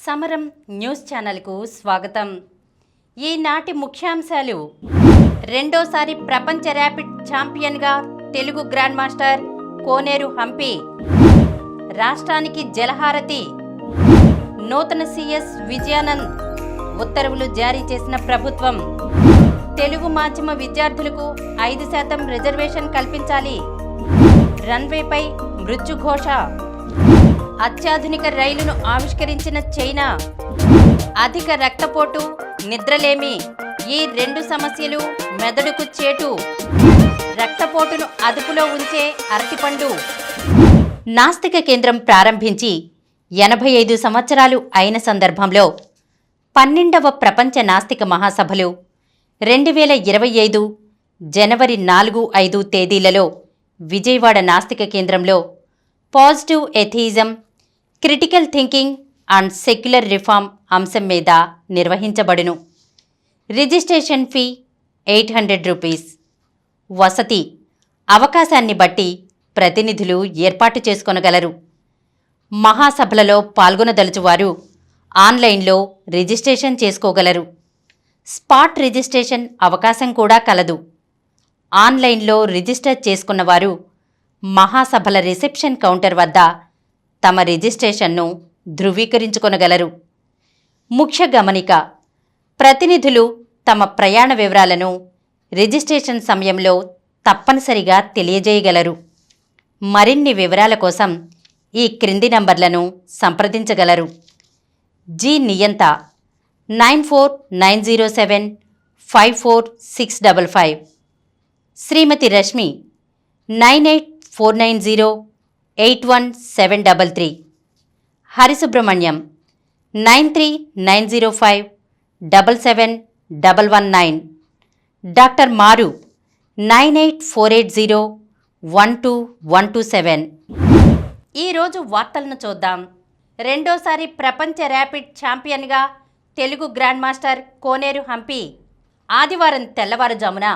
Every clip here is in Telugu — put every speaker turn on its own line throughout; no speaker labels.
సమరం న్యూస్ ఛానల్కు స్వాగతం. ఈనాటి ముఖ్యాంశాలు: రెండోసారి ప్రపంచ ర్యాపిడ్ ఛాంపియన్గా తెలుగు గ్రాండ్ మాస్టర్ కోనేరు హంపి, రాష్ట్రానికి జలహారతి, నూతన సీఎస్ విజయానంద్ ఉత్తర్వులు జారీ చేసిన ప్రభుత్వం, తెలుగు మాధ్యమ విద్యార్థులకు 5% రిజర్వేషన్ కల్పించాలి, రన్వేపై మృత్యుఘోష, అత్యాధునిక రైలును ఆవిష్కరించిన చైనా, అధిక రక్తపోటు, నిద్రలేమి, ఈ రెండు సమస్యలు మెదడుకు చేటు, రక్తపోటును అదుపులో ఉంచే అరటిపండు. నాస్తిక కేంద్రం ప్రారంభించి 85 సంవత్సరాలు అయిన సందర్భంలో 12వ ప్రపంచ నాస్తిక మహాసభలు 2025 జనవరి 4-5 తేదీలలో విజయవాడ నాస్తిక కేంద్రంలో positive atheism, critical thinking and secular reform అంశం మీద నిర్వహించబడును. Registration fee 800 rupees. వసతి అవకాశాన్ని బట్టి ప్రతినిధులు ఏర్పాటు చేసుకొనగలరు. మహాసభలలో పాల్గొనదలుచువారు ఆన్లైన్లో రిజిస్ట్రేషన్ చేసుకోగలరు. స్పాట్ రిజిస్ట్రేషన్ అవకాశం కూడా కలదు. ఆన్లైన్లో రిజిస్టర్ చేసుకున్నవారు మహాసభల రిసెప్షన్ కౌంటర్ వద్ద తమ రిజిస్ట్రేషన్ను ధృవీకరించుకొనగలరు. ముఖ్య గమనిక: ప్రతినిధులు తమ ప్రయాణ వివరాలను రిజిస్ట్రేషన్ సమయంలో తప్పనిసరిగా తెలియజేయగలరు. మరిన్ని వివరాల కోసం ఈ క్రింది నంబర్లను సంప్రదించగలరు. జి నియంత 9490754655, శ్రీమతి రష్మి 9849081733, హరిసుబ్రహ్మణ్యం 9390577119, డాక్టర్ మారు 9848012127. ఈరోజు వార్తలను చూద్దాం. రెండోసారి ప్రపంచ ర్యాపిడ్ ఛాంపియన్గా తెలుగు గ్రాండ్ మాస్టర్ కోనేరు హంపి ఆదివారం తెల్లవారుజామున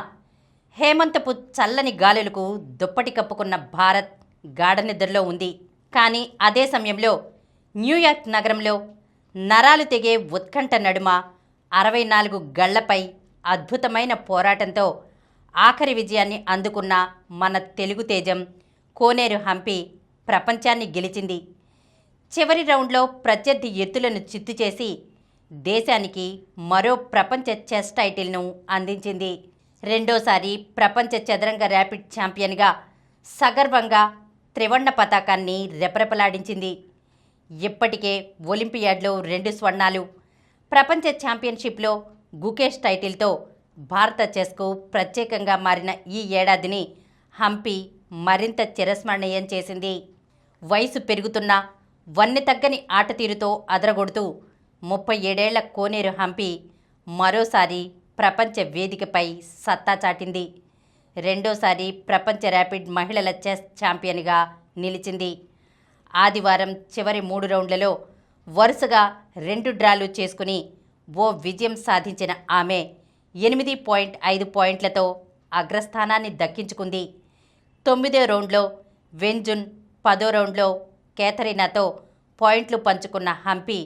హేమంతపు చల్లని గాలులకు దుప్పటి కప్పుకున్న భారత్ గాఢనిద్రలో ఉంది. కానీ అదే సమయంలో న్యూయార్క్ నగరంలో నరాలు తెగే ఉత్కంఠ నడుమ 64 గళ్లపై అద్భుతమైన పోరాటంతో ఆఖరి విజయాన్ని అందుకున్న మన తెలుగు తేజం కోనేరు హంపి ప్రపంచాన్ని గెలిచింది. చివరి రౌండ్లో ప్రత్యర్థి ఎత్తులను చిత్తు చేసి దేశానికి మరో ప్రపంచ చెస్ టైటిల్ను అందించింది. రెండోసారి ప్రపంచ చదరంగ ర్యాపిడ్ ఛాంపియన్గా సగర్వంగా త్రివర్ణ పతాకాన్ని రెపరెపలాడించింది. ఇప్పటికే ఒలింపియాడ్లో 2 స్వర్ణాలు, ప్రపంచ ఛాంపియన్షిప్లో గుకేష్ టైటిల్తో భారత చెస్కు ప్రత్యేకంగా మారిన ఈ ఏడాదిని హంపి మరింత చిరస్మరణీయం చేసింది. వయసు పెరుగుతున్న వన్నె తగ్గని ఆటతీరుతో అదరగొడుతూ 37 ఏళ్ల కోనేరు హంపి మరోసారి ప్రపంచ వేదికపై సత్తా చాటింది. రెండోసారి ప్రపంచ ర్యాపిడ్ మహిళల చెస్ ఛాంపియన్గా నిలిచింది. ఆదివారం చివరి 3 రౌండ్లలో వరుసగా 2 డ్రాలు చేసుకుని ఓ విజయం సాధించిన ఆమె 8.5 పాయింట్లతో అగ్రస్థానాన్ని దక్కించుకుంది. 9వ రౌండ్లో వెన్జున్, 10వ రౌండ్లో కేథరినాతో పాయింట్లు పంచుకున్న హంపి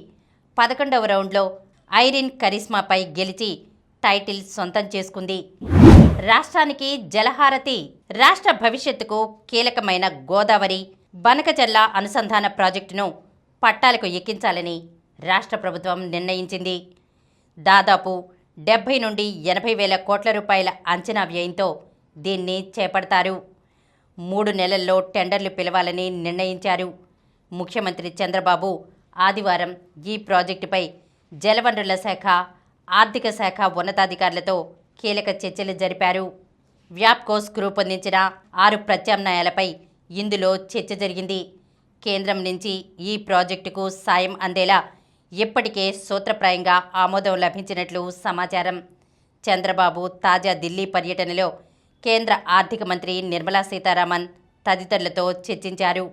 11వ రౌండ్లో ఐరిన్ కరిస్మాపై గెలిచి టైటిల్ సొంతం చేసుకుంది. రాష్ట్రానికి జలహారతి. రాష్ట్ర భవిష్యత్తుకు కీలకమైన గోదావరి బనకచర్ల అనుసంధాన ప్రాజెక్టును పట్టాలకు ఎక్కించాలని రాష్ట్ర ప్రభుత్వం నిర్ణయించింది. దాదాపు 70 నుండి 80 వేల కోట్ల రూపాయల అంచనా వ్యయంతో దీన్ని చేపడతారు. 3 నెలల్లో టెండర్లు పిలవాలని నిర్ణయించారు. ముఖ్యమంత్రి చంద్రబాబు ఆదివారం ఈ ప్రాజెక్టుపై జలవనరుల శాఖ, ఆర్థిక శాఖ ఉన్నతాధికారులతో కీలక చర్చలు జరిపారు. వ్యాప్కోస్ రూపొందించిన 6 ప్రత్యామ్నాయాలపై ఇందులో చర్చ జరిగింది. కేంద్రం నుంచి ఈ ప్రాజెక్టుకు సాయం అందేలా ఇప్పటికే సూత్రప్రాయంగా ఆమోదం లభించినట్లు సమాచారం. చంద్రబాబు తాజా ఢిల్లీ పర్యటనలో కేంద్ర ఆర్థిక మంత్రి నిర్మలా సీతారామన్ తదితరులతో చర్చించారు.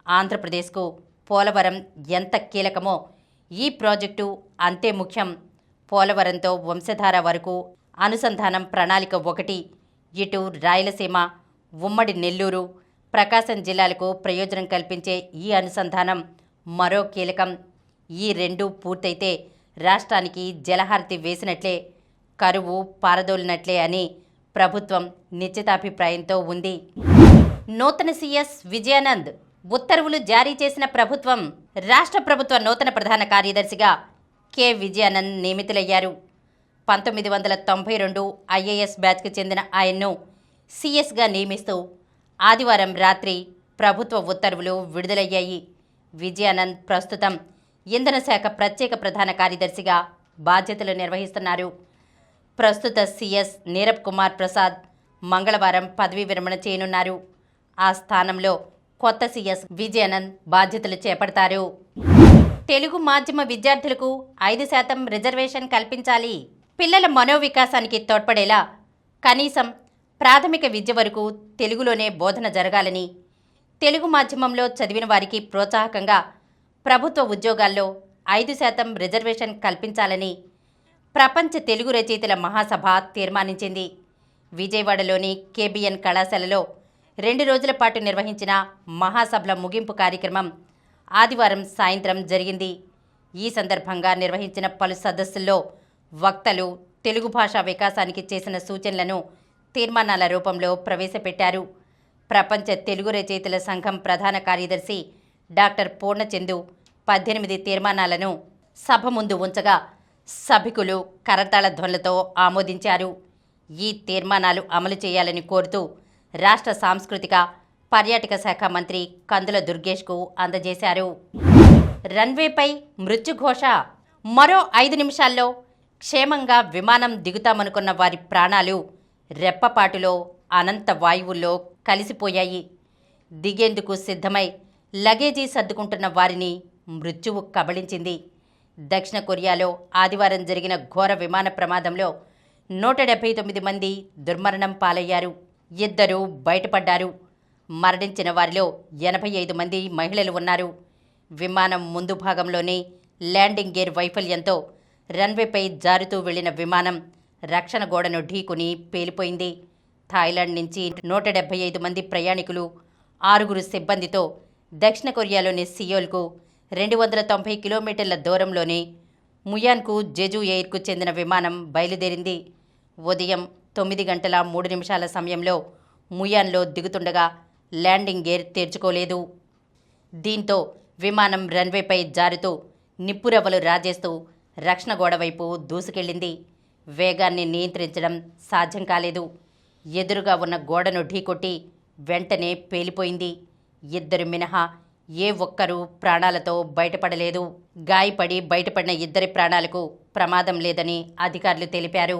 ఆంధ్రప్రదేశ్కు పోలవరం ఎంత కీలకమో ఈ ప్రాజెక్టు అంతే ముఖ్యం. పోలవరంతో వంశధార వరకు అనుసంధానం ప్రణాళిక 1 ఇటు రాయలసీమ, ఉమ్మడి నెల్లూరు, ప్రకాశం జిల్లాలకు ప్రయోజనం కల్పించే ఈ అనుసంధానం మరో కీలకం. ఈ రెండూ పూర్తయితే రాష్ట్రానికి జలహారతి వేసినట్లే, కరువు పారదోలినట్లే అని ప్రభుత్వం నిశ్చితాభిప్రాయంతో ఉంది. నూతన సీఎస్ విజయానంద్ ఉత్తర్వులు జారీ చేసిన ప్రభుత్వం రాష్ట్ర ప్రభుత్వ నూతన ప్రధాన కార్యదర్శిగా కె విజయానంద్ నియమితులయ్యారు. 1992 ఐఏఎస్ బ్యాచ్కు చెందిన ఆయన్ను సీఎస్గా నియమిస్తూ ఆదివారం రాత్రి ప్రభుత్వ ఉత్తర్వులు విడుదలయ్యాయి. విజయానంద్ ప్రస్తుతం ఇంధన శాఖ ప్రత్యేక ప్రధాన కార్యదర్శిగా బాధ్యతలు నిర్వహిస్తున్నారు. ప్రస్తుత సీఎస్ నీరబ్ కుమార్ ప్రసాద్ మంగళవారం పదవీ విరమణ చేయనున్నారు. ఆ స్థానంలో కొత్త సీఎస్ విజయానంద్ బాధ్యతలు చేపడతారు. తెలుగు మాధ్యమ విద్యార్థులకు 5% రిజర్వేషన్ కల్పించాలి. పిల్లల మనోవికాసానికి తోడ్పడేలా కనీసం ప్రాథమిక విద్య వరకు తెలుగులోనే బోధన జరగాలని, తెలుగు మాధ్యమంలో చదివిన వారికి ప్రోత్సాహకంగా ప్రభుత్వ ఉద్యోగాల్లో 5% రిజర్వేషన్ కల్పించాలని ప్రపంచ తెలుగు రచయితల మహాసభ తీర్మానించింది. విజయవాడలోని కేబిఎన్ కళాశాలలో 2 రోజుల పాటు నిర్వహించిన మహాసభల ముగింపు కార్యక్రమం ఆదివారం సాయంత్రం జరిగింది. ఈ సందర్భంగా నిర్వహించిన పలు సదస్సుల్లో వక్తలు తెలుగు భాషా వికాసానికి చేసిన సూచనలను తీర్మానాల రూపంలో ప్రవేశపెట్టారు. ప్రపంచ తెలుగు రచయితల సంఘం ప్రధాన కార్యదర్శి డాక్టర్ పూర్ణచందు 18 తీర్మానాలను సభ ముందు ఉంచగా సభికులు కరతాళ ధ్వనులతో ఆమోదించారు. ఈ తీర్మానాలు అమలు చేయాలని కోరుతూ రాష్ట్ర సాంస్కృతిక పర్యాటక శాఖ మంత్రి కందుల దుర్గేష్కు అందజేశారు. రన్వేపై మృత్యుఘోష. మరో 5 నిమిషాల్లో క్షేమంగా విమానం దిగుతామనుకున్న వారి ప్రాణాలు రెప్పపాటులో అనంత వాయువుల్లో కలిసిపోయాయి. దిగేందుకు సిద్ధమై లగేజీ సర్దుకుంటున్న వారిని మృత్యువు కబళించింది. దక్షిణ కొరియాలో ఆదివారం జరిగిన ఘోర విమాన ప్రమాదంలో 179 మంది దుర్మరణం పాలయ్యారు. 2 బయటపడ్డారు. మరణించిన వారిలో 85 మంది మహిళలు ఉన్నారు. విమానం ముందు భాగంలోనే ల్యాండింగ్ గేర్ వైఫల్యంతో రన్వేపై జారుతూ వెళ్లిన విమానం రక్షణ గోడను ఢీకొని పేలిపోయింది. థాయిలాండ్ నుంచి 175 మంది ప్రయాణికులు, 6 సిబ్బందితో దక్షిణ కొరియాలోని సియోల్కు 290 కిలోమీటర్ల దూరంలోని ముయాన్కు జెజు ఎయిర్కు చెందిన విమానం బయలుదేరింది. ఉదయం 9:03 సమయంలో ముయాన్లో దిగుతుండగా ల్యాండింగ్ గేర్ తెరుచుకోలేదు. దీంతో విమానం రన్వేపై జారుతూ నిప్పురవ్వలు రాజేస్తూ రక్షణ గోడ వైపు దూసుకెళ్లింది. వేగాన్ని నియంత్రించడం సాధ్యం కాలేదు. ఎదురుగా ఉన్న గోడను ఢీకొట్టి వెంటనే పేలిపోయింది. 2 మినహా ఏ ఒక్కరూ ప్రాణాలతో బయటపడలేదు. గాయపడి బయటపడిన 2 ప్రాణాలకు ప్రమాదం లేదని అధికారులు తెలిపారు.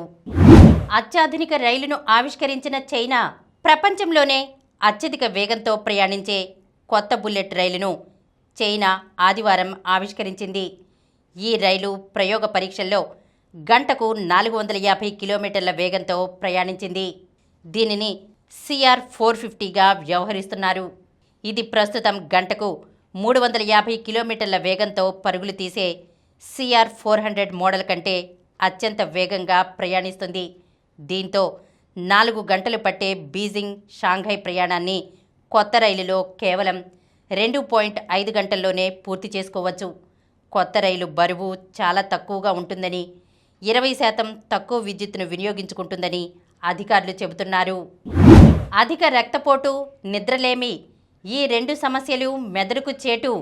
అత్యాధునిక రైలును ఆవిష్కరించిన చైనా ప్రపంచంలోనే అత్యధిక వేగంతో ప్రయాణించే కొత్త బుల్లెట్ రైలును చైనా ఆదివారం ఆవిష్కరించింది. ఈ రైలు ప్రయోగ పరీక్షల్లో గంటకు 450 కిలోమీటర్ల వేగంతో ప్రయాణించింది. దీనిని CR-450గా వ్యవహరిస్తున్నారు. ఇది ప్రస్తుతం గంటకు 350 కిలోమీటర్ల వేగంతో పరుగులు తీసే CR-400 మోడల్ కంటే అత్యంత వేగంగా ప్రయాణిస్తుంది. దీంతో 4 గంటలు పట్టే బీజింగ్ షాంఘై ప్రయాణాన్ని కొత్త రైలులో కేవలం 2.5 గంటల్లోనే పూర్తి చేసుకోవచ్చు. కొత్త రైలు బరువు చాలా తక్కువగా ఉంటుందని, 20% తక్కువ విద్యుత్తును వినియోగించుకుంటుందని అధికారులు చెబుతున్నారు. అధిక రక్తపోటు, నిద్రలేమి ఈ 2 సమస్యలు మెదడుకు చేటు.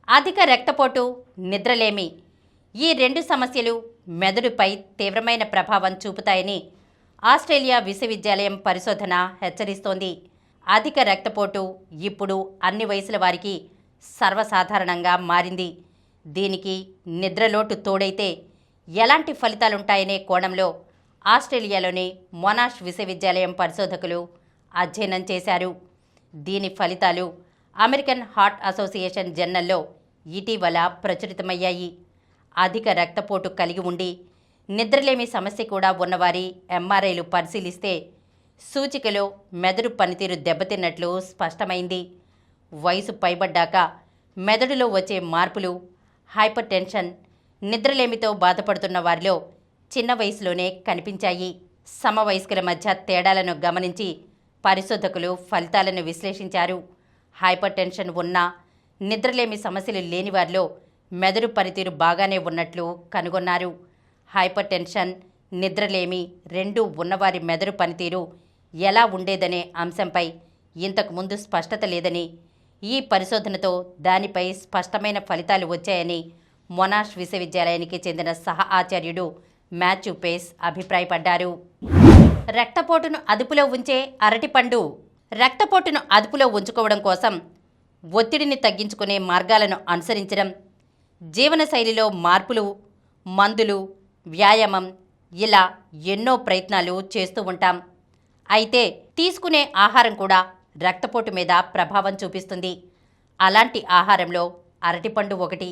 అధిక రక్తపోటు, నిద్రలేమి ఈ 2 సమస్యలు మెదడుపై తీవ్రమైన ప్రభావం చూపుతాయని ఆస్ట్రేలియా విశ్వవిద్యాలయం పరిశోధన హెచ్చరిస్తోంది. అధిక రక్తపోటు ఇప్పుడు అన్ని వయసుల వారికి సర్వసాధారణంగా మారింది. దీనికి నిద్రలోటు తోడైతే ఎలాంటి ఫలితాలుంటాయనే కోణంలో ఆస్ట్రేలియాలోని మొనాష్ విశ్వవిద్యాలయం పరిశోధకులు అధ్యయనం చేశారు. దీని ఫలితాలు అమెరికన్ హార్ట్ అసోసియేషన్ జర్నల్లో ఇటీవల ప్రచురితమయ్యాయి. అధిక రక్తపోటు కలిగి ఉండి నిద్రలేమి సమస్య కూడా ఉన్నవారి MRIలు పరిశీలిస్తే సూచికలో మెదడు పనితీరు దెబ్బతిన్నట్లు స్పష్టమైంది. వయసు పైబడ్డాక మెదడులో వచ్చే మార్పులు, హైపర్ టెన్షన్, నిద్రలేమితో బాధపడుతున్న వారిలో చిన్న వయసులోనే కనిపించాయి. సమవయస్కుల మధ్య తేడాలను గమనించి పరిశోధకులు ఫలితాలను విశ్లేషించారు. హైపర్ టెన్షన్ ఉన్నా నిద్రలేమి సమస్యలు లేని వారిలో మెదడు పనితీరు బాగానే ఉన్నట్లు కనుగొన్నారు. హైపర్ టెన్షన్, నిద్రలేమి రెండూ ఉన్నవారి మెదడు పనితీరు ఎలా ఉండేదనే అంశంపై ఇంతకుముందు స్పష్టత లేదని, ఈ పరిశోధనతో దానిపై స్పష్టమైన ఫలితాలు వచ్చాయని మొనాష్ విశ్వవిద్యాలయానికి చెందిన సహ ఆచార్యుడు మాథ్యూ పేస్ అభిప్రాయపడ్డారు. రక్తపోటును అదుపులో ఉంచే అరటిపండు. రక్తపోటును అదుపులో ఉంచుకోవడం కోసం ఒత్తిడిని తగ్గించుకునే మార్గాలను అనుసరించడం, జీవనశైలిలో మార్పులు, మందులు, వ్యాయామం ఇలా ఎన్నో ప్రయత్నాలు చేస్తూ ఉంటాం. అయితే తీసుకునే ఆహారం కూడా రక్తపోటు మీద ప్రభావం చూపిస్తుంది. అలాంటి ఆహారంలో అరటిపండు ఒకటి.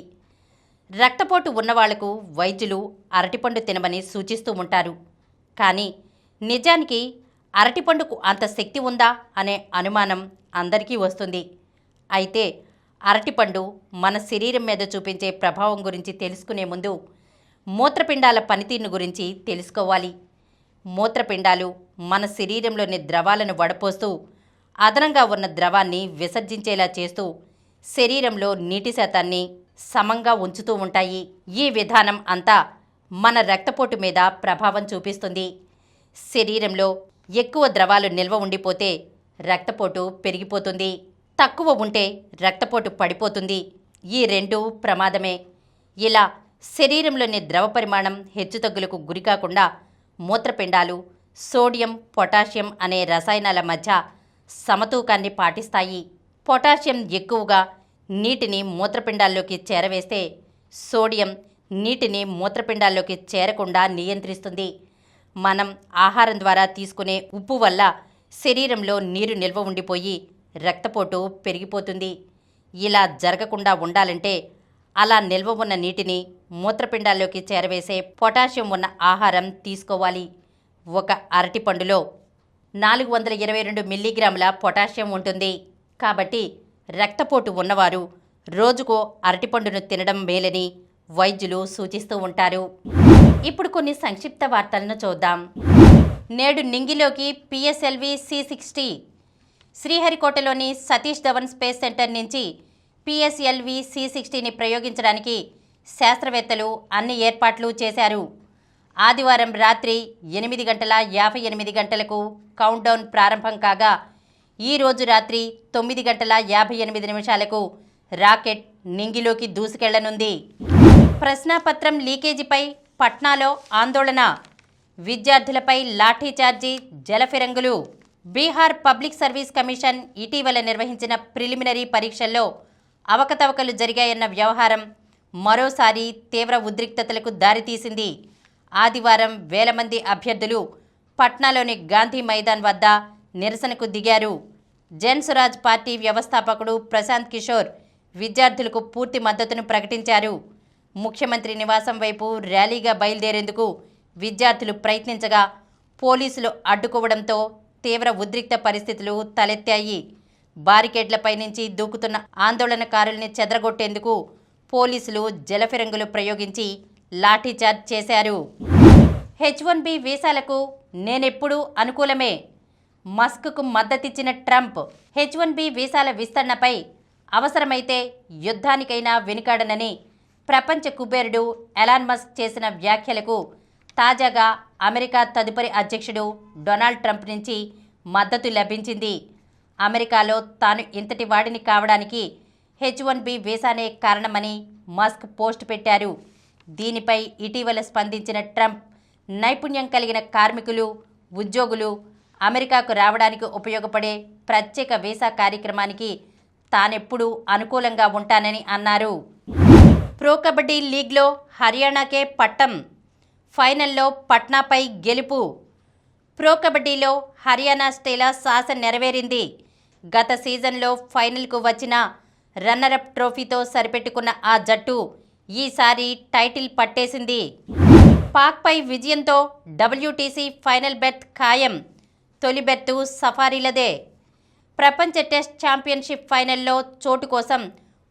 రక్తపోటు ఉన్నవాళ్లకు వైద్యులు అరటిపండు తినమని సూచిస్తూ ఉంటారు. కానీ నిజానికి అరటిపండుకు అంత శక్తి ఉందా అనే అనుమానం అందరికీ వస్తుంది. అయితే అరటిపండు మన శరీరం మీద చూపించే ప్రభావం గురించి తెలుసుకునే ముందు మూత్రపిండాల పనితీరును గురించి తెలుసుకోవాలి. మూత్రపిండాలు మన శరీరంలోని ద్రవాలను వడపోస్తూ, అదనంగా ఉన్న ద్రవాన్ని విసర్జించేలా చేస్తూ శరీరంలో నీటి శాతాన్ని సమంగా ఉంచుతూ ఉంటాయి. ఈ విధానం అంతా మన రక్తపోటు మీద ప్రభావం చూపిస్తుంది. శరీరంలో ఎక్కువ ద్రవాలు నిల్వ ఉండిపోతే రక్తపోటు పెరిగిపోతుంది. తక్కువ ఉంటే రక్తపోటు పడిపోతుంది. ఈ రెండూ ప్రమాదమే. ఇలా శరీరంలోని ద్రవ పరిమాణం హెచ్చుతగ్గులకు గురికాకుండా మూత్రపిండాలు సోడియం, పొటాషియం అనే రసాయనాల మధ్య సమతూకాన్ని పాటిస్తాయి. పొటాషియం ఎక్కువగా నీటిని మూత్రపిండాల్లోకి చేరవేస్తే సోడియం నీటిని మూత్రపిండాల్లోకి చేరకుండా నియంత్రిస్తుంది. మనం ఆహారం ద్వారా తీసుకునే ఉప్పు వల్ల శరీరంలో నీరు నిల్వ ఉండిపోయి రక్తపోటు పెరిగిపోతుంది. ఇలా జరగకుండా ఉండాలంటే అలా నిల్వ ఉన్న నీటిని మూత్రపిండాల్లోకి చేరవేసే పొటాషియం ఉన్న ఆహారం తీసుకోవాలి. ఒక అరటిపండులో 422 మిల్లీగ్రాముల పొటాషియం ఉంటుంది. కాబట్టి రక్తపోటు ఉన్నవారు రోజుకో అరటిపండును తినడం మేలని వైద్యులు సూచిస్తూ ఉంటారు. ఇప్పుడు కొన్ని సంక్షిప్త వార్తలను చూద్దాం. నేడు నింగిలోకి పిఎస్ఎల్వి C-60. శ్రీహరికోటలోని సతీష్ ధవన్ స్పేస్ సెంటర్ నుంచి పిఎస్ఎల్వి C-60ని ప్రయోగించడానికి శాస్త్రవేత్తలు అన్ని ఏర్పాట్లు చేశారు. ఆదివారం రాత్రి 8:58 కౌంట్డౌన్ ప్రారంభం కాగా ఈరోజు రాత్రి 9:58 రాకెట్ నింగిలోకి దూసుకెళ్లనుంది. ప్రశ్నాపత్రం లీకేజీపై పట్నాలో ఆందోళన, విద్యార్థులపై లాఠీచార్జీ, జలఫిరంగులు. బీహార్ పబ్లిక్ సర్వీస్ కమిషన్ ఇటీవల నిర్వహించిన ప్రిలిమినరీ పరీక్షల్లో అవకతవకలు జరిగాయన్న వ్యవహారం మరోసారి తీవ్ర ఉద్రిక్తతలకు దారితీసింది. ఆదివారం వేల మంది అభ్యర్థులు పట్నాలోని గాంధీ మైదాన్ వద్ద నిరసనకు దిగారు. జన్ స్వరాజ్ పార్టీ వ్యవస్థాపకుడు ప్రశాంత్ కిషోర్ విద్యార్థులకు పూర్తి మద్దతును ప్రకటించారు. ముఖ్యమంత్రి నివాసం వైపు ర్యాలీగా బయలుదేరేందుకు విద్యార్థులు ప్రయత్నించగా పోలీసులు అడ్డుకోవడంతో తీవ్ర ఉద్రిక్త పరిస్థితులు తలెత్తాయి. బారికేడ్లపై నుంచి దూకుతున్న ఆందోళనకారుల్ని చెదరగొట్టేందుకు పోలీసులు జలఫిరంగులు ప్రయోగించి లాఠీచార్జ్ చేశారు. H-1B వీసాలకు నేనెప్పుడూ అనుకూలమే, మస్క్కు మద్దతిచ్చిన ట్రంప్. H-1B వీసాల విస్తరణపై అవసరమైతే యుద్ధానికైనా వెనుకాడనని ప్రపంచ కుబేరుడు ఎలాన్ మస్క్ చేసిన వ్యాఖ్యలకు తాజాగా అమెరికా తదుపరి అధ్యక్షుడు డొనాల్డ్ ట్రంప్ నుంచి మద్దతు లభించింది. అమెరికాలో తాను ఇంతటి వాడిని కావడానికి H-1B వీసానే కారణమని మస్క్ పోస్ట్ పెట్టారు. దీనిపై ఇటీవల స్పందించిన ట్రంప్ నైపుణ్యం కలిగిన కార్మికులు, ఉద్యోగులు అమెరికాకు రావడానికి ఉపయోగపడే ప్రత్యేక వీసా కార్యక్రమానికి తానెప్పుడూ అనుకూలంగా ఉంటానని అన్నారు. ప్రో కబడ్డీ లీగ్లో హర్యానాకే పట్టం, ఫైనల్లో పట్నాపై గెలుపు. ప్రో కబడ్డీలో హర్యానా స్టేలా సాస నెరవేరింది. గత సీజన్లో ఫైనల్కు వచ్చిన రన్నరప్ ట్రోఫీతో సరిపెట్టుకున్న ఆ జట్టు ఈసారి టైటిల్ పట్టేసింది. పాక్పై విజయంతో WTC ఫైనల్ బెర్త్ ఖాయం. తొలి బెర్తు సఫారీలదే. ప్రపంచ టెస్ట్ ఛాంపియన్షిప్ ఫైనల్లో చోటు కోసం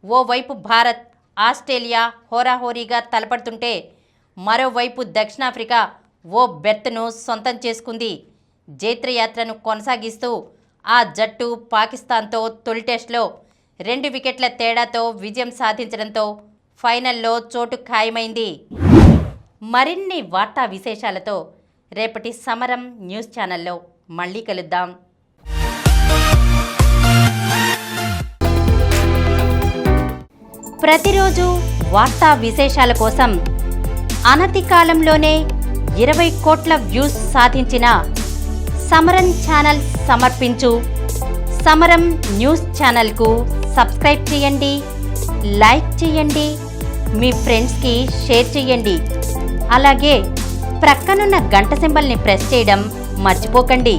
ఓవైపు భారత్, ఆస్ట్రేలియా హోరాహోరీగా తలపడుతుంటే మరోవైపు దక్షిణాఫ్రికా ఓ బెర్త్ను సొంతం చేసుకుంది. జైత్రయాత్రను కొనసాగిస్తూ ఆ జట్టు పాకిస్తాన్తో తొలి టెస్ట్లో 2 వికెట్ల తేడాతో విజయం సాధించడంతో ఫైనల్లో చోటు ఖాయమైంది. మరిన్ని వార్తా విశేషాలతో రేపటి సమరం న్యూస్ ఛానల్లో మళ్ళీ కలుద్దాం. ప్రతిరోజు వార్తా విశేషాల కోసం అనతి కాలంలోనే 20 కోట్ల వ్యూస్ సాధించిన సమరం ఛానల్ సమర్పించు సమరం న్యూస్ ఛానల్కు సబ్స్క్రైబ్ చేయండి, లైక్ చేయండి, మీ ఫ్రెండ్స్కి షేర్ చేయండి. అలాగే ప్రక్కనున్న గంట సింబల్ని ప్రెస్ చేయడం మర్చిపోకండి.